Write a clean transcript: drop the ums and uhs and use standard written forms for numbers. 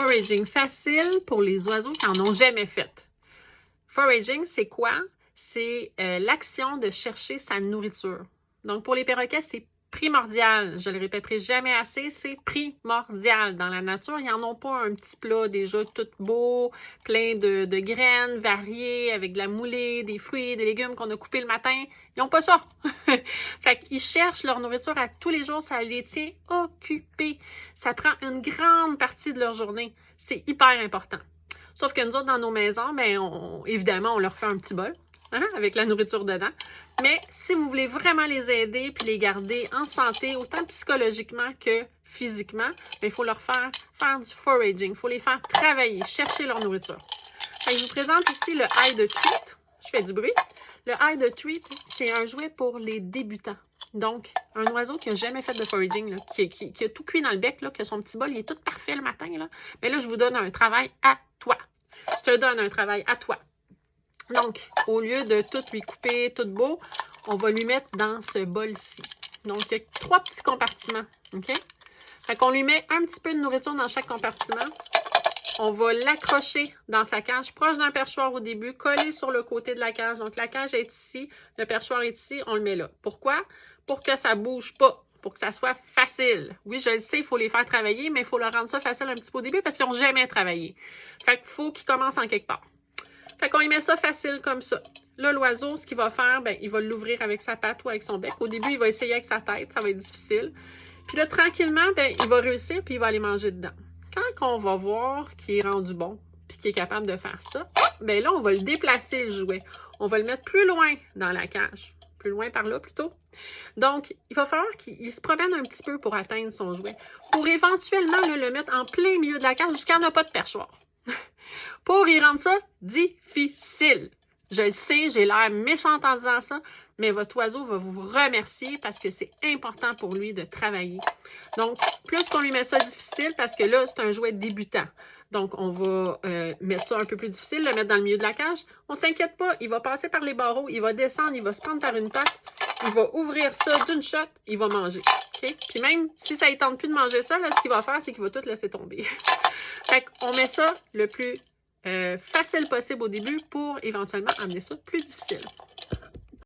Foraging facile pour les oiseaux qui n'en ont jamais fait. Foraging, c'est quoi? C'est l'action de chercher sa nourriture. Donc, pour les perroquets, c'est primordial. Je le répéterai jamais assez, c'est primordial. Dans la nature, ils n'en ont pas un petit plat déjà tout beau, plein de graines variées, avec de la moulée, des fruits, des légumes qu'on a coupés le matin. Ils n'ont pas ça. Fait qu'ils cherchent leur nourriture à tous les jours, ça les tient occupés. Ça prend une grande partie de leur journée. C'est hyper important. Sauf que nous autres, dans nos maisons, évidemment, on leur fait un petit bol, hein, avec la nourriture dedans. Mais si vous voulez vraiment les aider puis les garder en santé, autant psychologiquement que physiquement, il faut leur faire du foraging. Il faut les faire travailler, chercher leur nourriture. Je vous présente ici le hide treat. Je fais du bruit. Le hide treat, c'est un jouet pour les débutants. Donc, un oiseau qui n'a jamais fait de foraging, là, qui a tout cuit dans le bec, là, qui a son petit bol, il est tout parfait le matin. Là. Mais là, je vous donne un travail à toi. Je te donne un travail à toi. Donc, au lieu de tout lui couper, tout beau, on va lui mettre dans ce bol-ci. Donc, il y a 3 petits compartiments, OK? Fait qu'on lui met un petit peu de nourriture dans chaque compartiment. On va l'accrocher dans sa cage, proche d'un perchoir au début, collé sur le côté de la cage. Donc, la cage est ici, le perchoir est ici, on le met là. Pourquoi? Pour que ça ne bouge pas, pour que ça soit facile. Oui, je le sais, il faut les faire travailler, mais il faut leur rendre ça facile un petit peu au début parce qu'ils n'ont jamais travaillé. Fait qu'il faut qu'ils commencent en quelque part. Fait qu'on y met ça facile comme ça. Là, l'oiseau, ce qu'il va faire, il va l'ouvrir avec sa patte ou avec son bec. Au début, il va essayer avec sa tête, ça va être difficile. Puis là, tranquillement, il va réussir puis il va aller manger dedans. Quand on va voir qu'il est rendu bon puis qu'il est capable de faire ça, là, on va le déplacer, le jouet. On va le mettre plus loin dans la cage. Plus loin par là, plutôt. Donc, il va falloir qu'il se promène un petit peu pour atteindre son jouet. Pour éventuellement là, le mettre en plein milieu de la cage jusqu'à n'a pas de perchoir. Pour y rendre ça difficile. Je le sais, j'ai l'air méchante en disant ça, mais votre oiseau va vous remercier parce que c'est important pour lui de travailler. Donc, plus qu'on lui met ça difficile, parce que là, c'est un jouet débutant. Donc, on va mettre ça un peu plus difficile, le mettre dans le milieu de la cage. On ne s'inquiète pas, il va passer par les barreaux, il va descendre, il va se prendre par une patte, il va ouvrir ça d'une shot, il va manger. Okay? Puis même, si ça ne tente plus de manger ça, là, ce qu'il va faire, c'est qu'il va tout laisser tomber. Fait qu'on met ça le plus facile possible au début pour éventuellement amener ça plus difficile.